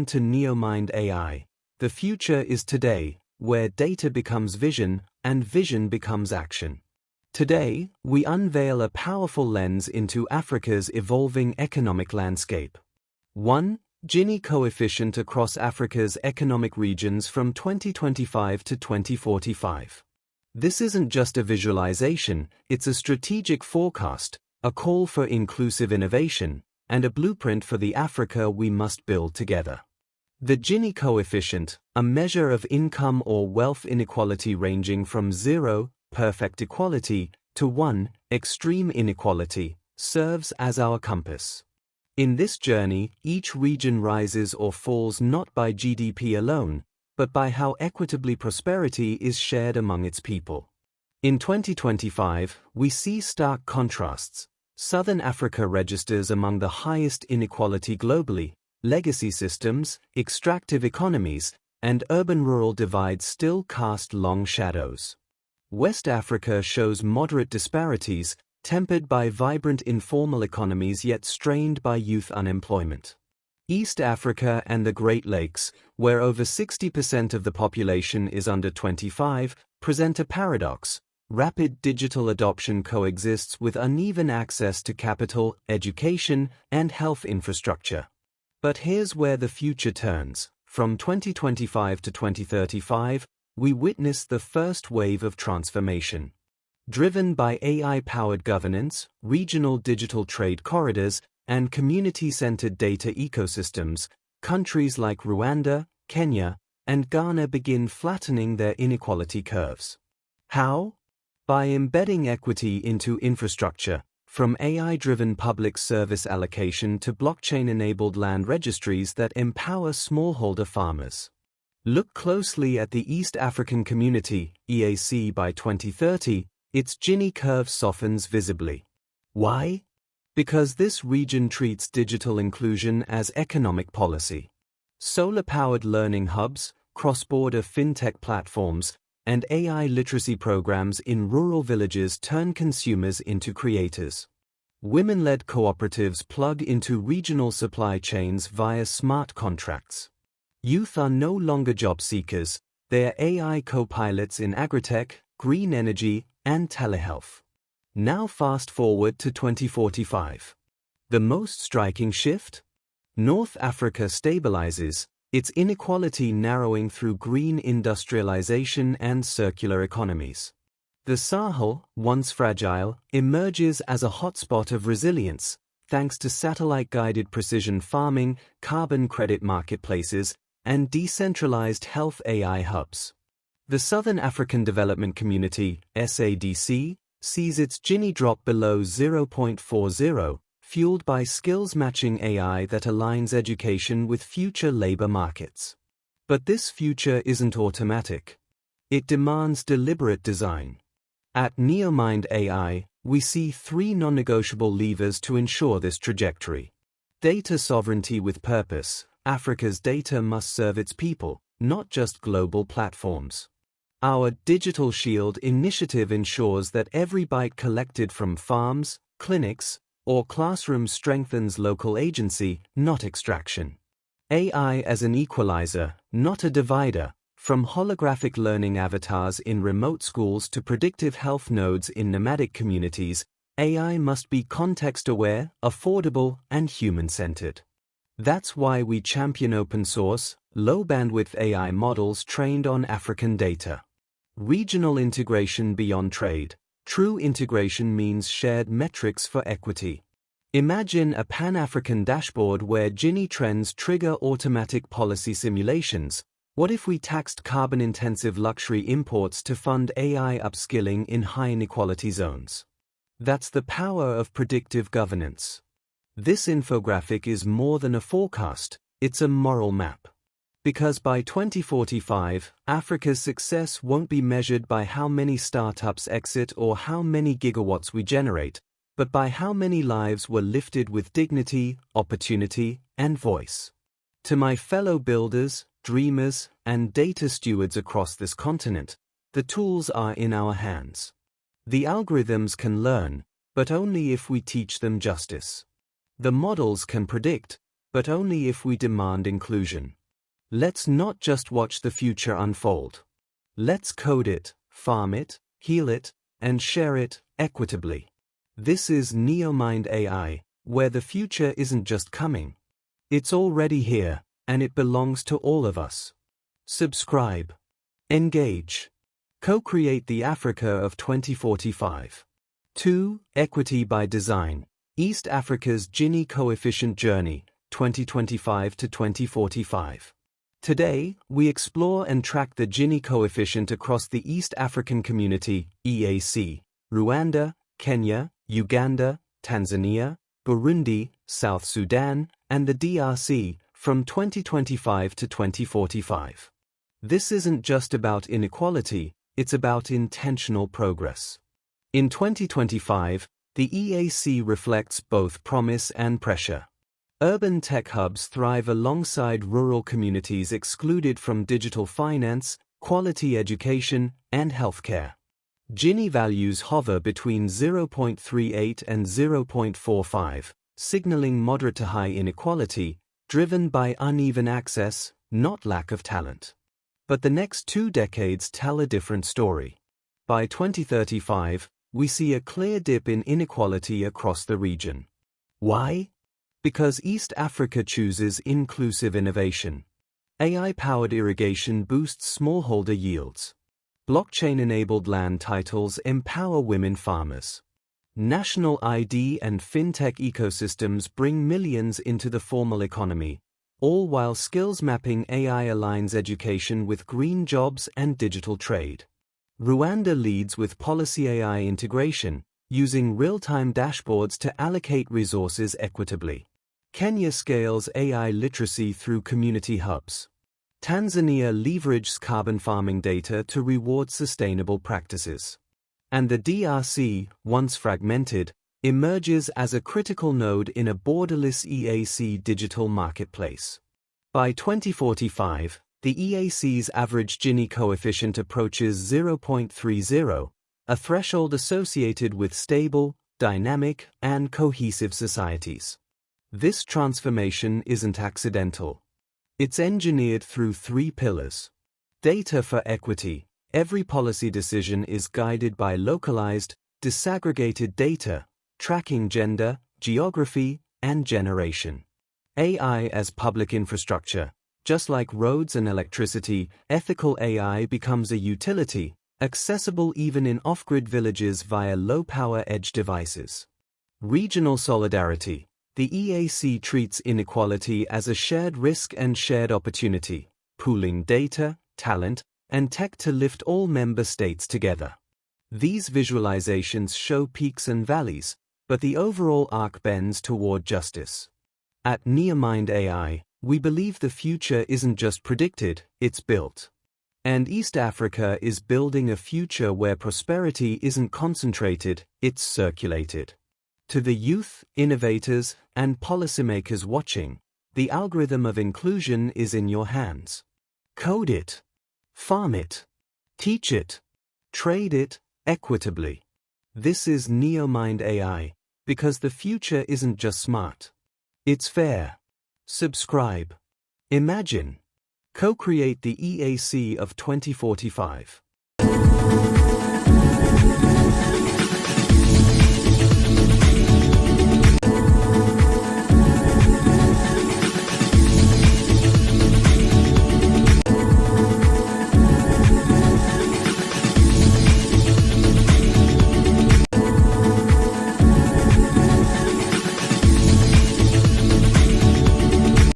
to NeoMind AI. The future is today, where data becomes vision and vision becomes action. Today, we unveil a powerful lens into Africa's evolving economic landscape. 1. Gini coefficient across Africa's economic regions from 2025 to 2045. This isn't just a visualization, it's a strategic forecast, a call for inclusive innovation, and a blueprint for the Africa we must build together. The Gini coefficient, a measure of income or wealth inequality ranging from 0, perfect equality, to 1, extreme inequality, serves as our compass. In this journey, each region rises or falls not by GDP alone, but by how equitably prosperity is shared among its people. In 2025, we see stark contrasts. Southern Africa registers among the highest inequality globally. Legacy systems, extractive economies, and urban-rural divides still cast long shadows. West Africa shows moderate disparities, tempered by vibrant informal economies yet strained by youth unemployment. East Africa and the Great Lakes, where over 60% of the population is under 25, present a paradox. Rapid digital adoption coexists with uneven access to capital, education, and health infrastructure. But here's where the future turns. From 2025 to 2035, we witness the first wave of transformation. Driven by AI-powered governance, regional digital trade corridors, and community-centered data ecosystems, countries like Rwanda, Kenya, and Ghana begin flattening their inequality curves. How? By embedding equity into infrastructure, from AI-driven public service allocation to blockchain-enabled land registries that empower smallholder farmers. Look closely at the East African Community, EAC. By 2030, its Gini curve softens visibly. Why? Because this region treats digital inclusion as economic policy. Solar-powered learning hubs, cross-border fintech platforms, and AI literacy programs in rural villages turn consumers into creators. Women-led cooperatives plug into regional supply chains via smart contracts. Youth are no longer job seekers, they're AI co-pilots in agritech, green energy, and telehealth. Now fast forward to 2045. The most striking shift? North Africa stabilizes, its inequality narrowing through green industrialization and circular economies. The Sahel, once fragile, emerges as a hotspot of resilience, thanks to satellite-guided precision farming, carbon credit marketplaces, and decentralized health AI hubs. The Southern African Development Community, SADC, sees its Gini drop below 0.40, fueled by skills-matching AI that aligns education with future labor markets. But this future isn't automatic. It demands deliberate design. At NeoMind AI, we see 3 non-negotiable levers to ensure this trajectory. Data sovereignty with purpose. Africa's data must serve its people, not just global platforms. Our Digital Shield initiative ensures that every byte collected from farms, clinics, or classrooms strengthens local agency, not extraction. AI as an equalizer, not a divider. From holographic learning avatars in remote schools to predictive health nodes in nomadic communities, AI must be context-aware, affordable, and human-centered. That's why we champion open-source, low-bandwidth AI models trained on African data. Regional integration beyond trade. True integration means shared metrics for equity. Imagine a Pan-African dashboard where Gini trends trigger automatic policy simulations. What if we taxed carbon-intensive luxury imports to fund AI upskilling in high inequality zones? That's the power of predictive governance. This infographic is more than a forecast, it's a moral map. Because by 2045, Africa's success won't be measured by how many startups exit or how many gigawatts we generate, but by how many lives were lifted with dignity, opportunity, and voice. To my fellow builders, dreamers, and data stewards across this continent, the tools are in our hands. The algorithms can learn, but only if we teach them justice. The models can predict, but only if we demand inclusion. Let's not just watch the future unfold. Let's code it, farm it, heal it, and share it equitably. This is NeoMind AI, where the future isn't just coming. It's already here, and it belongs to all of us. Subscribe. Engage. Co-create the Africa of 2045. 2. Equity by Design. East Africa's Gini Coefficient Journey, 2025 to 2045. Today, we explore and track the Gini coefficient across the East African Community, EAC, Rwanda, Kenya, Uganda, Tanzania, Burundi, South Sudan, and the DRC, from 2025 to 2045. This isn't just about inequality, it's about intentional progress. In 2025, the EAC reflects both promise and pressure. Urban tech hubs thrive alongside rural communities excluded from digital finance, quality education, and healthcare. Gini values hover between 0.38 and 0.45, signaling moderate to high inequality, driven by uneven access, not lack of talent. But the next 2 decades tell a different story. By 2035, we see a clear dip in inequality across the region. Why? Because East Africa chooses inclusive innovation. AI-powered irrigation boosts smallholder yields. Blockchain-enabled land titles empower women farmers. National ID and fintech ecosystems bring millions into the formal economy, all while skills mapping AI aligns education with green jobs and digital trade. Rwanda leads with policy AI integration, using real-time dashboards to allocate resources equitably. Kenya scales AI literacy through community hubs. Tanzania leverages carbon farming data to reward sustainable practices. And the DRC, once fragmented, emerges as a critical node in a borderless EAC digital marketplace. By 2045, the EAC's average Gini coefficient approaches 0.30, a threshold associated with stable, dynamic, and cohesive societies. This transformation isn't accidental. It's engineered through 3 pillars. Data for equity. Every policy decision is guided by localized, disaggregated data, tracking gender, geography, and generation. AI as public infrastructure. Just like roads and electricity, ethical AI becomes a utility, accessible even in off-grid villages via low-power edge devices. Regional solidarity. The EAC treats inequality as a shared risk and shared opportunity, pooling data, talent, and tech to lift all member states together. These visualizations show peaks and valleys, but the overall arc bends toward justice. At NeoMind AI, we believe the future isn't just predicted, it's built. And East Africa is building a future where prosperity isn't concentrated, it's circulated. To the youth, innovators, and policymakers watching, the algorithm of inclusion is in your hands. Code it. Farm it. Teach it. Trade it equitably. This is NeoMind AI, because the future isn't just smart. It's fair. Subscribe. Imagine. Co-create the EAC of 2045.